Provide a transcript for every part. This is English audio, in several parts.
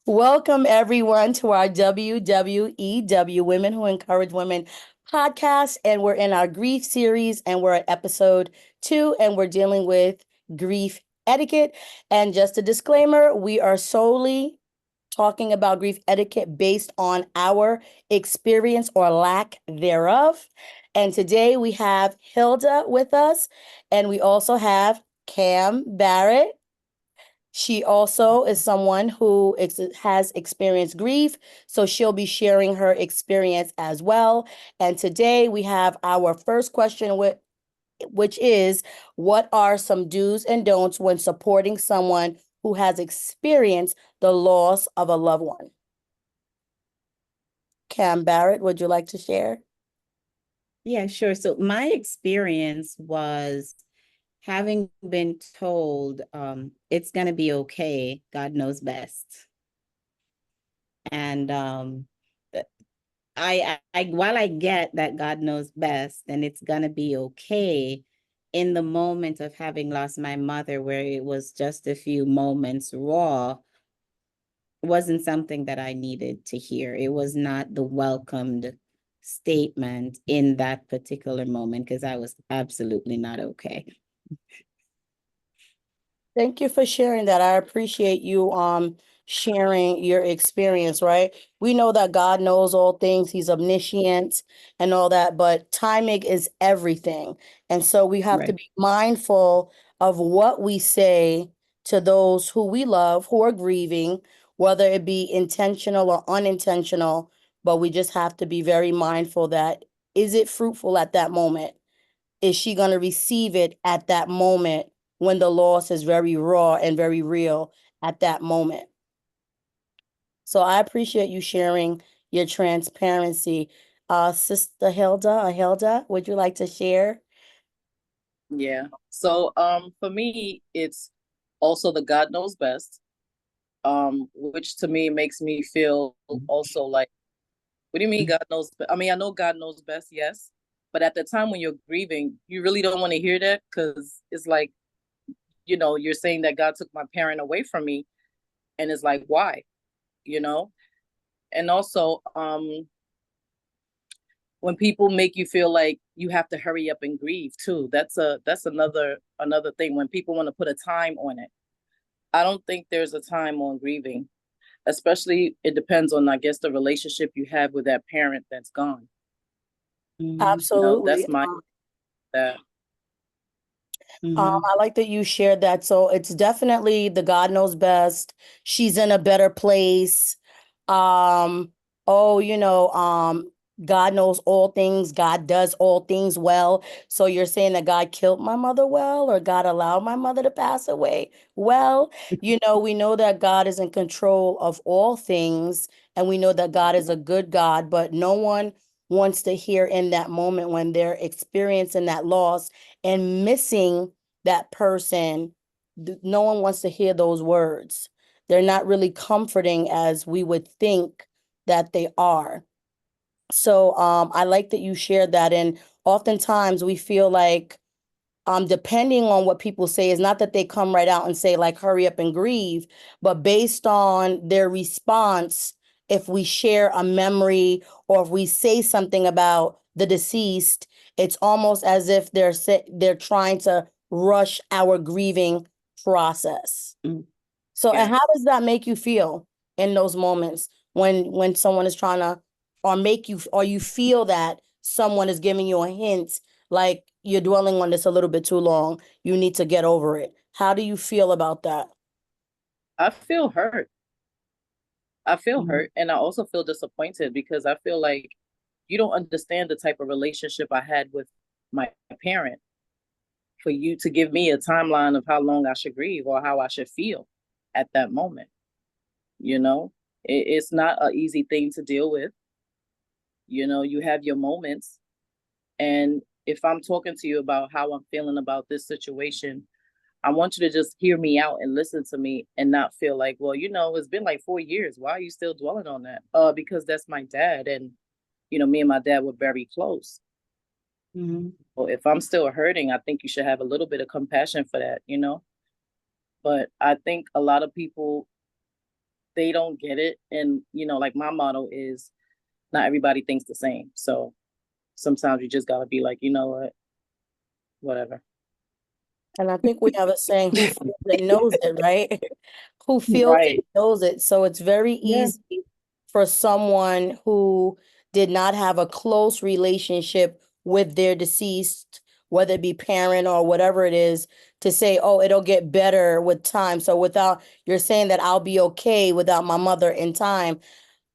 Welcome, everyone, to our WWEW Women Who Encourage Women podcast. And we're in our grief series, and we're at episode 2, and we're dealing with grief etiquette. And just a disclaimer, we are solely talking about grief etiquette based on our experience or lack thereof. And today we have Hilda with us, and we also have Cam Barrett. She also is someone who has experienced grief, so she'll be sharing her experience as well. And today we have our first question, which is, what are some do's and don'ts when supporting someone who has experienced the loss of a loved one? Cam Barrett, would you like to share? Yeah, sure. So my experience was having been told it's going to be okay. God knows best. And I while I get that God knows best and it's going to be okay, in the moment of having lost my mother, where it was just a few moments raw, wasn't something that I needed to hear. It was not the welcomed statement in that particular moment because I was absolutely not okay. Thank you for sharing that. I appreciate you sharing your experience, right? We know that God knows all things, he's omniscient and all that, but timing is everything. And so we have to Right. be mindful of what we say to those who we love, who are grieving, whether it be intentional or unintentional, but we just have to be very mindful that, is it fruitful at that moment? Is she going to receive it at that moment when the loss is very raw and very real at that moment? So I appreciate you sharing your transparency. Sister Hilda, would you like to share? Yeah. So for me it's also the God knows best. Which to me makes me feel also like, what do you mean God knows I mean, I know God knows best, yes. But at the time when you're grieving, you really don't want to hear that because it's like, you're saying that God took my parent away from me. And it's like, why? You know? And also, when people make you feel like you have to hurry up and grieve too, that's another thing when people want to put a time on it. I don't think there's a time on grieving, especially it depends on, I guess, the relationship you have with that parent that's gone. Absolutely. That's my that. Mm-hmm. I like that you shared that. So it's definitely the God knows best. She's in a better place. Um, oh, God knows all things. God does all things well. So you're saying that God killed my mother well, or God allowed my mother to pass away well? We know that God is in control of all things, and we know that God is a good God, but no one wants to hear in that moment when they're experiencing that loss and missing that person. No one wants to hear those words. They're not really comforting as we would think that they are. So I like that you shared that. And oftentimes we feel like, depending on what people say, is not that they come right out and say, like, hurry up and grieve, but based on their response, if we share a memory or if we say something about the deceased, it's almost as if they're trying to rush our grieving process. Mm. So, and how Yes. does that make you feel in those moments when someone is trying to, or you feel that someone is giving you a hint, like, you're dwelling on this a little bit too long, you need to get over it? How do you feel about that? I feel hurt. I feel Mm-hmm. hurt, and I also feel disappointed because I feel like you don't understand the type of relationship I had with my parent for you to give me a timeline of how long I should grieve or how I should feel at that moment. You know, it's not an easy thing to deal with. You have your moments. And if I'm talking to you about how I'm feeling about this situation, I want you to just hear me out and listen to me and not feel like, well, it's been like 4 years. Why are you still dwelling on that? Because that's my dad. And, me and my dad were very close. Mm-hmm. Well, if I'm still hurting, I think you should have a little bit of compassion for that. But I think a lot of people they don't get it. And, like my motto is not everybody thinks the same. So sometimes you just gotta be like, you know what, whatever. And I think we have a saying, who feels it knows it, right? Who feels it Right. knows it. So it's very Yeah. easy for someone who did not have a close relationship with their deceased, whether it be parent or whatever it is, to say, oh, it'll get better with time. So you're saying that I'll be okay without my mother in time.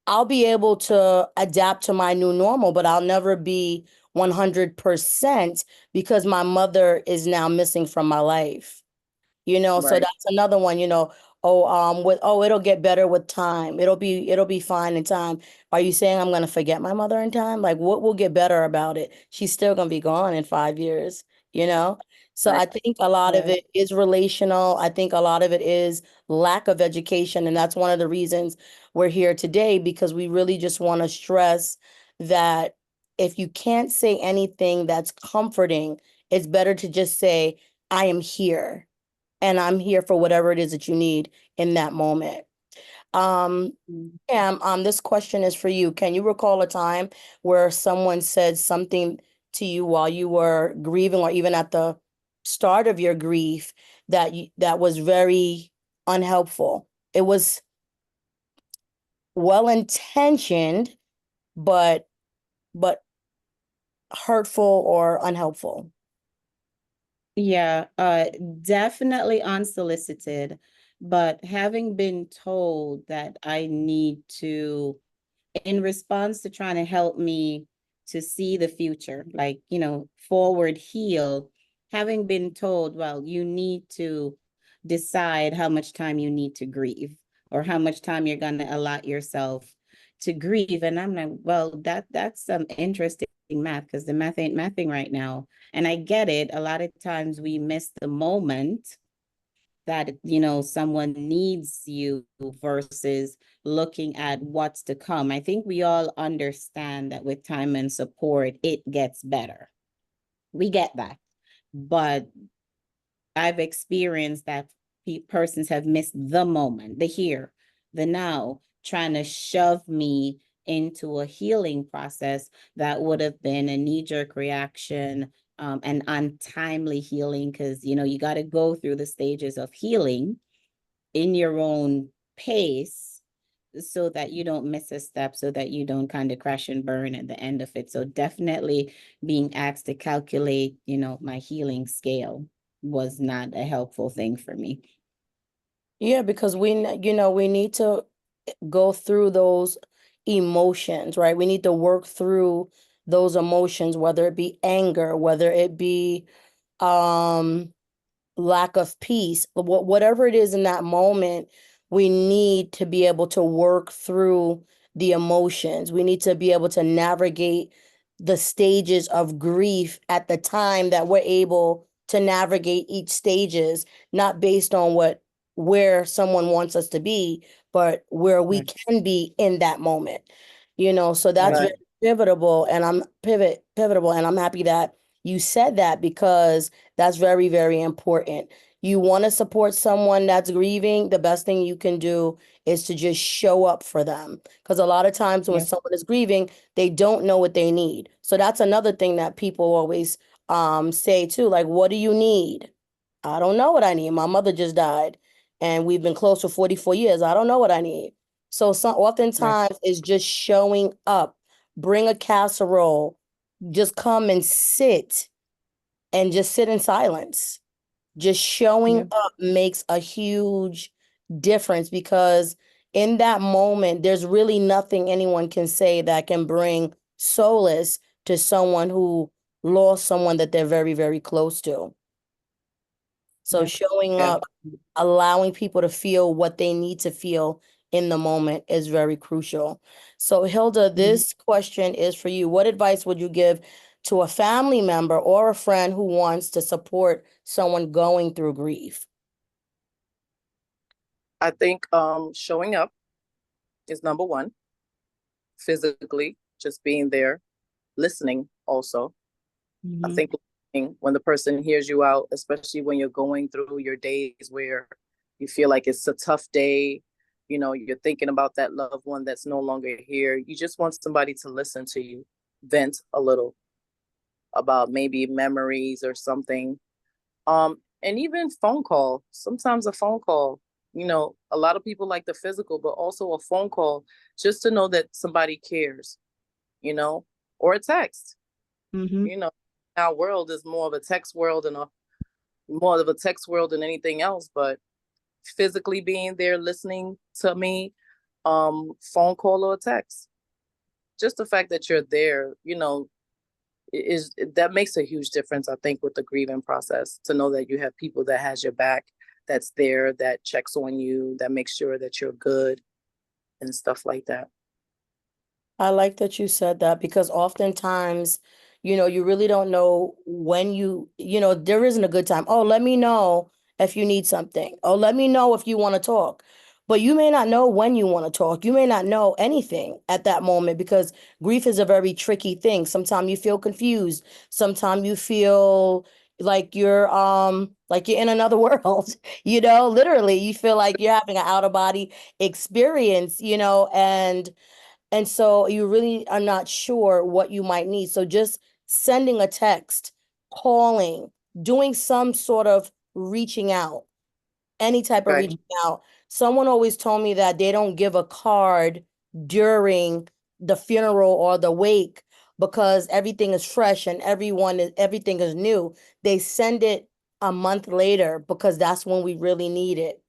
I'll be able to adapt to my new normal, but I'll never be 100% because my mother is now missing from my life. So Right. that's another one, it'll get better with time. It'll be fine in time. Are you saying I'm gonna forget my mother in time? Like, what will get better about it? She's still gonna be gone in 5 years, you know? So Right. I think a lot of Right. it is relational. I think a lot of it is lack of education. And that's one of the reasons we're here today, because we really just want to stress that if you can't say anything that's comforting, it's better to just say, I am here and I'm here for whatever it is that you need in that moment. Um, Mm. Pam, this question is for you. Can you recall a time where someone said something to you while you were grieving, or even at the start of your grief, that was very unhelpful? It was well intentioned, but but hurtful or unhelpful. Yeah, definitely unsolicited, but having been told that I need to, in response to trying to help me to see the future, like, forward heal, having been told, well, you need to decide how much time you need to grieve or how much time you're going to allot yourself to grieve. And I'm like, well, that's some interesting math, because the math ain't mathing right now. And I get it. A lot of times we miss the moment that, someone needs you versus looking at what's to come. I think we all understand that with time and support, it gets better. We get that. But I've experienced that persons have missed the moment, the here, the now, trying to shove me into a healing process that would have been a knee-jerk reaction, and untimely healing, because you got to go through the stages of healing in your own pace so that you don't miss a step, so that you don't kind of crash and burn at the end of it. So definitely being asked to calculate, my healing scale was not a helpful thing for me. Yeah, because we need to go through those emotions, right? We need to work through those emotions, whether it be anger, whether it be um lack of peace, whatever it is in that moment, we need to be able to work through the emotions. We need to be able to navigate the stages of grief at the time that we're able to navigate each stages, not based on where someone wants us to be, but where we Right. can be in that moment. So that's Right. very Right. pivotal, and pivotal, and I'm happy that you said that, because that's very, very important. You want to support someone that's grieving, the best thing you can do is to just show up for them. Because a lot of times when Yeah. someone is grieving, they don't know what they need. So that's another thing that people always say too, like, what do you need? I don't know what I need. My mother just died and we've been close for 44 years. I don't know what I need. So Right. oftentimes it's just showing up. Bring a casserole, just come and sit and just sit in silence. Just showing Yeah. up makes a huge difference, because in that moment, there's really nothing anyone can say that can bring solace to someone who lost someone that they're very, very close to. So Yeah. showing Yeah. up, allowing people to feel what they need to feel in the moment is very crucial. So Hilda, Mhm. this question is for you. What advice would you give to a family member or a friend who wants to support someone going through grief? I think showing up is number one, physically, just being there, listening also. I Mhm. think when the person hears you out, especially when you're going through your days where you feel like it's a tough day, You know, you're thinking about that loved one that's no longer here. You just want somebody to listen to you, vent a little about maybe memories or something. And even phone call. Sometimes a phone call, you know, a lot of people like the physical, but also a phone call just to know that somebody cares, you know, or a text. Mm-hmm. You know, our world is more of a text world and more of a text world than anything else, but physically being there listening to me, phone call or text. Just the fact that you're there, you know, is that makes a huge difference, I think, with the grieving process, to know that you have people that has your back, that's there, that checks on you, that makes sure that you're good and stuff like that. I like that you said that because oftentimes, you really don't know when there isn't a good time. Oh, let me know if you need something. Oh, let me know if you want to talk. But you may not know when you want to talk. You may not know anything at that moment because grief is a very tricky thing. Sometimes you feel confused. Sometimes you feel like you're in another world, literally you feel like you're having an out of body experience, and so you really are not sure what you might need. So just sending a text, calling, doing some sort of reaching out, any type of Right. reaching out. Someone always told me that they don't give a card during the funeral or the wake because everything is fresh and everything is new. They send it a month later because that's when we really need it.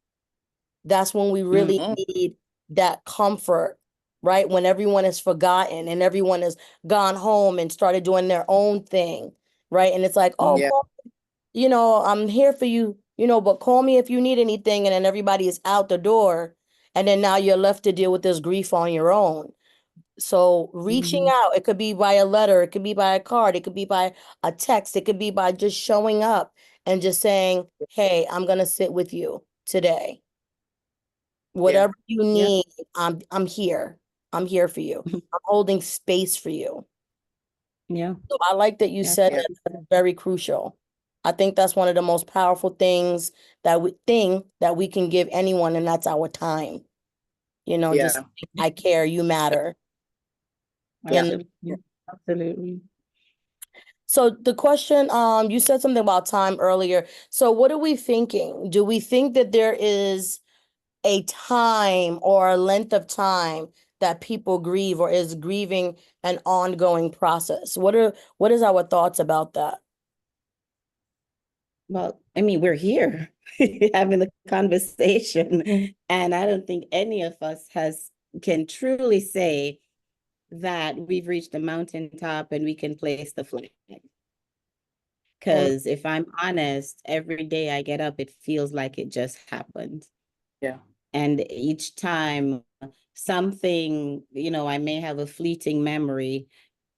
That's when we really Mm-hmm. need that comfort, right? When everyone is forgotten and everyone has gone home and started doing their own thing, right? And it's like, oh, Yeah. I'm here for you, but call me if you need anything. And then everybody is out the door. And then now you're left to deal with this grief on your own. So reaching Mm-hmm. out, it could be by a letter, it could be by a card, it could be by a text, it could be by just showing up and just saying, hey, I'm going to sit with you today. Yeah. Whatever you Yep. need, I'm here. I'm here for you. I'm holding space for you. Yeah. So I like that you Yeah. said Yeah. that. That's very crucial. I think that's one of the most powerful thing that we can give anyone, and that's our time. Just Yeah. I care, you matter. Yeah. And Absolutely. Absolutely. so the question, you said something about time earlier. So what are we thinking? Do we think that there is a time or a length of time that people grieve, or is grieving an ongoing process? What is our thoughts about that? Well, I mean, we're here having the conversation, and I don't think any of us has can truly say that we've reached the mountaintop and we can place the flag. And Because if I'm honest, every day I get up, it feels like it just happened. Yeah. And each time something, I may have a fleeting memory,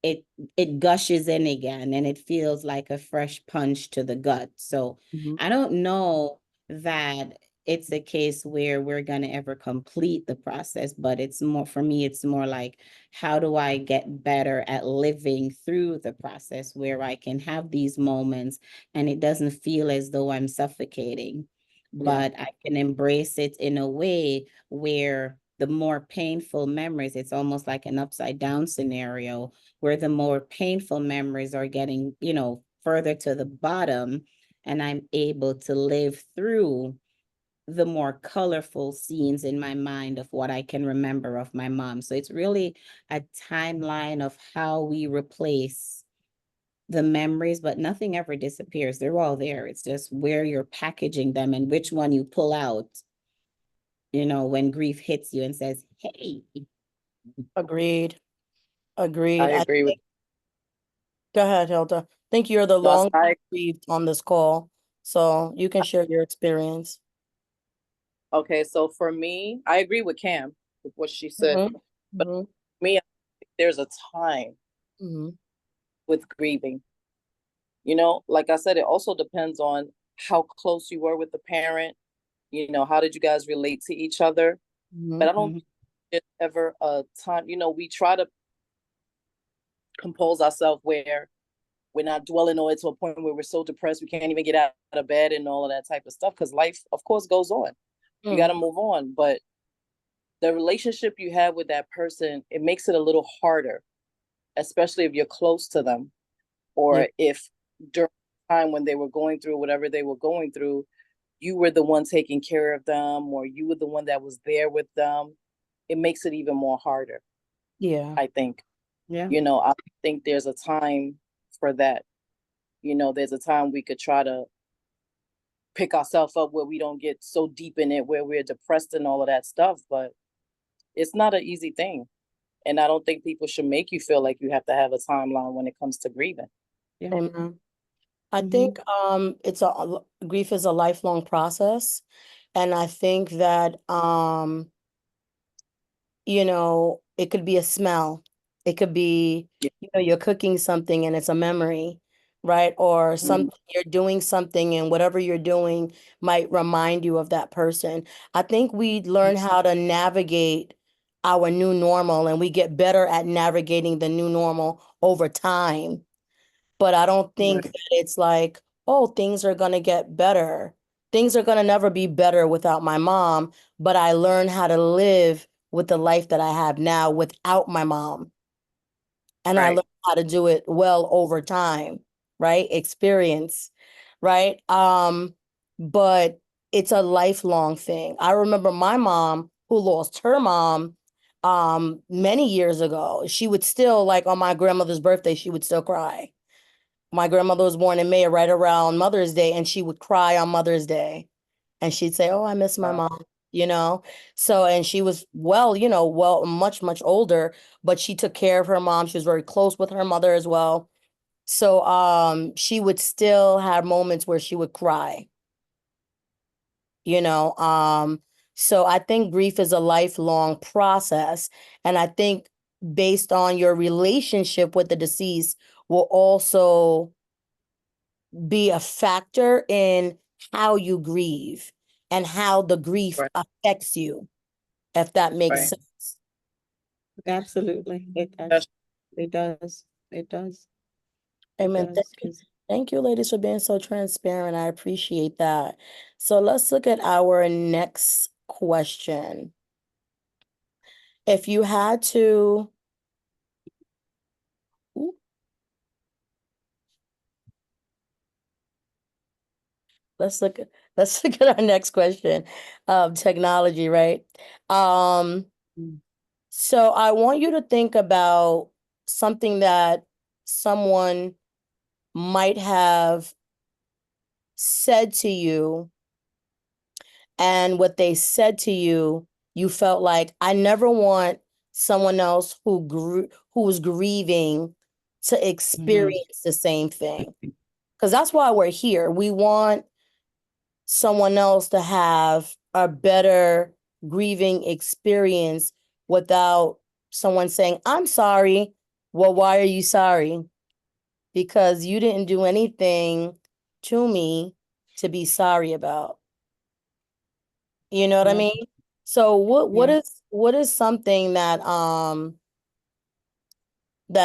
it it gushes in again and it feels like a fresh punch to the gut. So Mhm. I don't know that it's a case where we're going to ever complete the process, but it's more, for me, it's more like, how do I get better at living through the process where I can have these moments and it doesn't feel as though I'm suffocating, Yeah. but I can embrace it in a way where the more painful memories, it's almost like an upside down scenario where the more painful memories are getting, further to the bottom, and I'm able to live through the more colorful scenes in my mind of what I can remember of my mom. So it's really a timeline of how we replace the memories, but nothing ever disappears. They're all there. It's just where you're packaging them and which one you pull out, when grief hits you and says, hey. Agreed. Agreed. I agree with Go ahead, Hilda. I think you're the us. longest grieved on this call, so you can share your experience. Okay, so for me, I agree with Cam with what she said. Hmm. But Hmm. for me, there's a time Hmm. with grieving. You know, like I said, it also depends on how close you were with the parent. You know, how did you guys relate to each other? Hmm. But I don't Mhm. think there's ever a time, you know, we try to compose ourselves where we're not dwelling on it to a point where we're so depressed we can't even get out of bed and all of that type of stuff. Because life, of course, goes on. You got to move on. But the relationship you have with that person, it makes it a little harder, especially if you're close to them, Yeah. or if during the time when they were going through whatever they were going through, you were the one taking care of them, or you were the one that was there with them. It makes it even more harder, Yeah. I think. Yeah. I think there's a time for that. There's a time we could try to pick ourselves up where we don't get so deep in it, where we're depressed and all of that stuff. But it's not an easy thing. And I don't think people should make you feel like you have to have a timeline when it comes to grieving. Yeah. Amen. I Mhm. think grief is a lifelong process. And I think that it could be a smell. It could be, Yeah. you're cooking something and it's a memory, right? Or Mhm. something you're doing something and whatever you're doing might remind you of that person. I think we learn how to navigate our new normal and we get better at navigating the new normal over time. But I don't think Right. that it's like, oh, things are gonna get better. Things are gonna never be better without my mom, but I learned how to live with the life that I have now without my mom. And I learned Right. how to do it well over time, right? Experience, right? But it's a lifelong thing. I remember my mom who lost her mom many years ago. She would still, like on my grandmother's birthday, she would still cry. My grandmother was born in May, right around Mother's Day, and she would cry on Mother's Day. And she'd say, "Oh, I miss my Wow. mom," you know? So, and she was much, much older, but she took care of her mom. She was very close with her mother as well. So, she would still have moments where she would cry, you know? So I think grief is a lifelong process. And I think based on your relationship with the deceased will also be a factor in how you grieve and how the grief Right. affects you, if that makes Right. sense. Absolutely. It That's does. It does. It does. It Amen. does. Because Thank you, ladies, for being so transparent. I appreciate that. So let's look at our next question. If you had to, ooh, let's look at our next question. Technology, right? Um, so I want you to think about something that someone might have said to you, and what they said to you, you felt like, I never want someone else who was grieving to experience the same thing. Because that's why we're here. We want someone else to have a better grieving experience without someone saying, I'm sorry. Well, why are you sorry? Because you didn't do anything to me to be sorry about. You know what I yeah, mean? So what yeah. is something that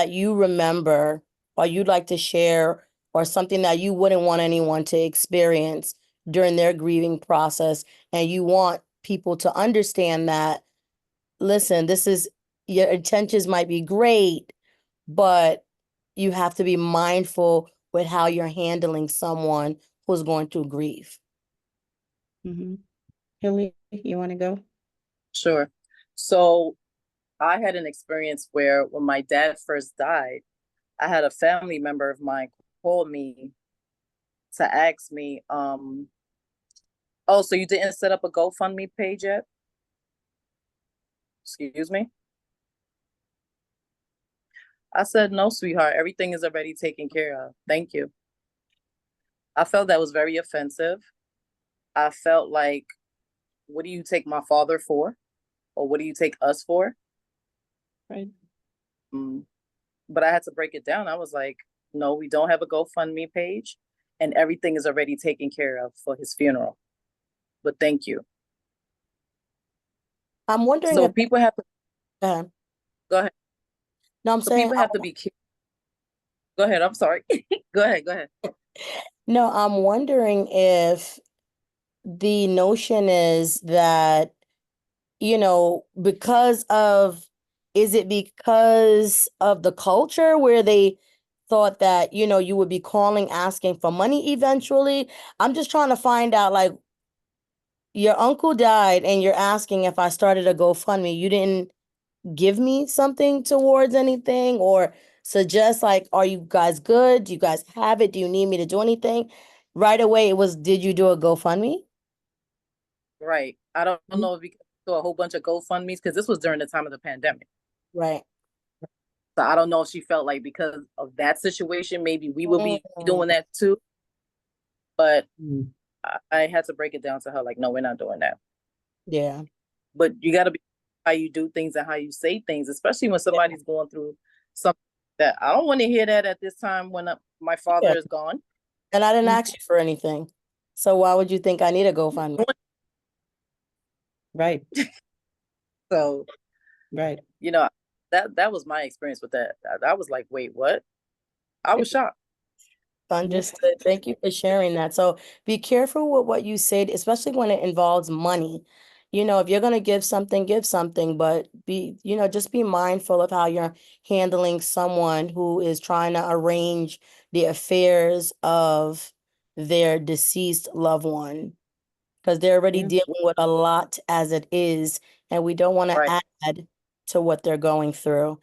you remember or you'd like to share, or something that you wouldn't want anyone to experience during their grieving process, and you want people to understand that, listen, this is, your intentions might be great, but you have to be mindful with how you're handling someone who's going through grief. Mm-hmm. Hilly, you want to go? sure. So I had an experience where when my dad first died, I had a family member of mine call me to ask me, oh, so you didn't set up a GoFundMe page yet? Excuse me? I said, no, sweetheart, everything is already taken care of. Thank you. I felt that was very offensive. I felt like, what do you take my father for? Or what do you take us for? Right. Mm. But I had to break it down. I was like, no, we don't have a GoFundMe page, and everything is already taken care of for his funeral. But thank you. I'm wondering So if, people have to uh, go ahead. no, I'm So saying, people have to be go ahead. I'm sorry. Go ahead. Go ahead. no, I'm wondering if the notion is that because of, is it because of the culture where they thought that, you would be calling asking for money eventually? I'm just trying to find out, like, your uncle died and you're asking if I started a GoFundMe. You didn't give me something towards anything or suggest, like, are you guys good? Do you guys have it? Do you need me to do anything? Right away, it was, did you do a GoFundMe? Right. I don't know if we saw a whole bunch of GoFundMe's because this was during the time of the pandemic. Right. So I don't know if she felt like because of that situation, maybe we would be doing that too. But I had to break it down to her, like, no, we're not doing that. Yeah. But you got to be how you do things and how you say things, especially when somebody's going through something that I don't want to hear that at this time when my father Yeah. is gone. And I didn't ask you for anything. So why would you think I need a GoFundMe? Right. So, Right. that was my experience with that. I was like, wait, what? I was shocked. Understood. Thank you for sharing that. So be careful with what you say, especially when it involves money. If you're going to give something, but just be mindful of how you're handling someone who is trying to arrange the affairs of their deceased loved one, because they're already Yeah. dealing with a lot as it is, and we don't want to Right. add to what they're going through.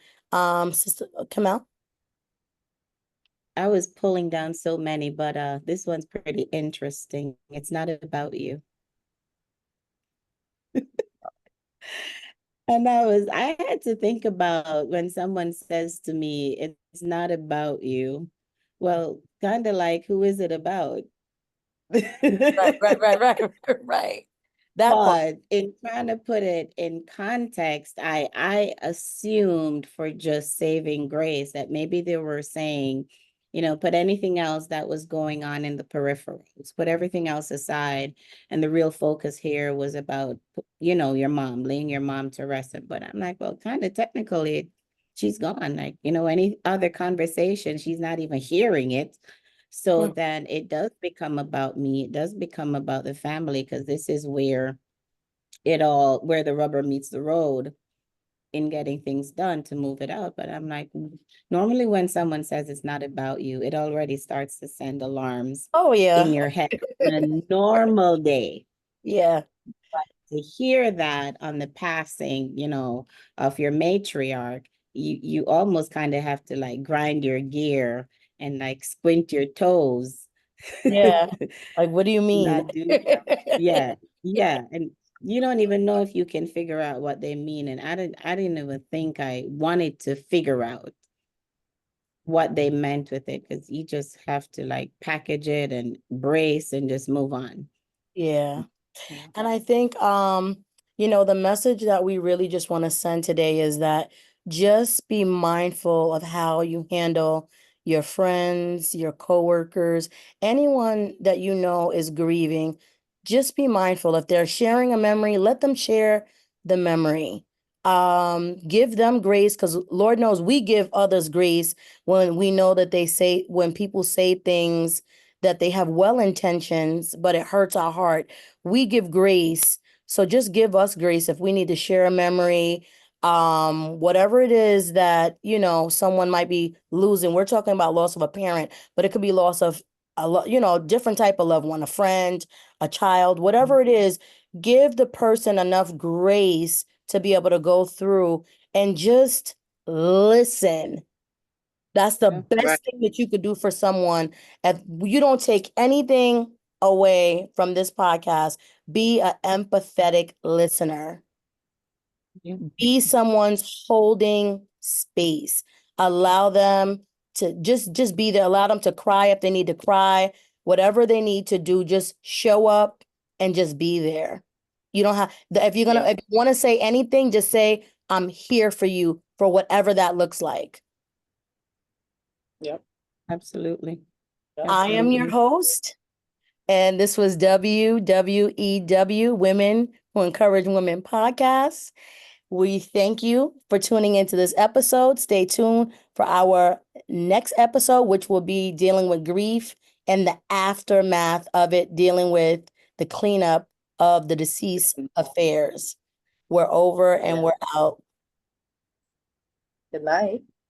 Sister Kamel? I was pulling down so many, but this one's pretty interesting. It's not about you. And I had to think about when someone says to me, it's not about you. Well, kind of like, who is it about? Right. Right. That part. But in trying to put it in context, I assumed for just saving grace that maybe they were saying, put anything else that was going on in the peripherals, put everything else aside. And the real focus here was about, your mom, laying your mom to rest. But I'm like, well, kind of technically, she's gone. Like, any other conversation, she's not even hearing it. So then it does become about me. It does become about the family, because this is where where the rubber meets the road in getting things done to move it out. But I'm like, normally when someone says it's not about you, it already starts to send alarms Oh in yeah. your head on a normal day. Yeah. To hear that on the passing, of your matriarch, you almost kind of have to like grind your gear and like squint your toes. Yeah. Like, what do you mean? Not do yeah, yeah. And you don't even know if you can figure out what they mean. And I didn't even think I wanted to figure out what they meant with it, because you just have to like package it and brace and just move on. Yeah. And I think, the message that we really just want to send today is that just be mindful of how you handle your friends, your coworkers, anyone that you know is grieving. Just be mindful. If they're sharing a memory, let them share the memory. Give them grace, because Lord knows we give others grace when we know that when people say things that they have well intentions, but it hurts our heart. We give grace. So just give us grace if we need to share a memory, whatever it is that, someone might be losing. We're talking about loss of a parent, but it could be loss of different type of loved one, a friend, a child, whatever it is. Give the person enough grace to be able to go through and just listen. That's the Yeah. Right. best thing that you could do for someone. If you don't take anything away from this podcast, be an empathetic listener. Yeah. Be someone's holding space. Allow them to just be there. Allow them to cry if they need to cry. Whatever they need to do, just show up and just be there. You don't have if you're gonna Yep. if you want to say anything, just say, I'm here for you, for whatever that looks like. Yep. Absolutely. Yep. I am your Absolutely. host, and this was WWEW, Women Who Encourage Women podcast. We thank you for tuning into this episode. Stay tuned for our next episode, which will be dealing with grief and the aftermath of it, dealing with the cleanup of the deceased affairs. We're over and Yeah. we're out. Good night.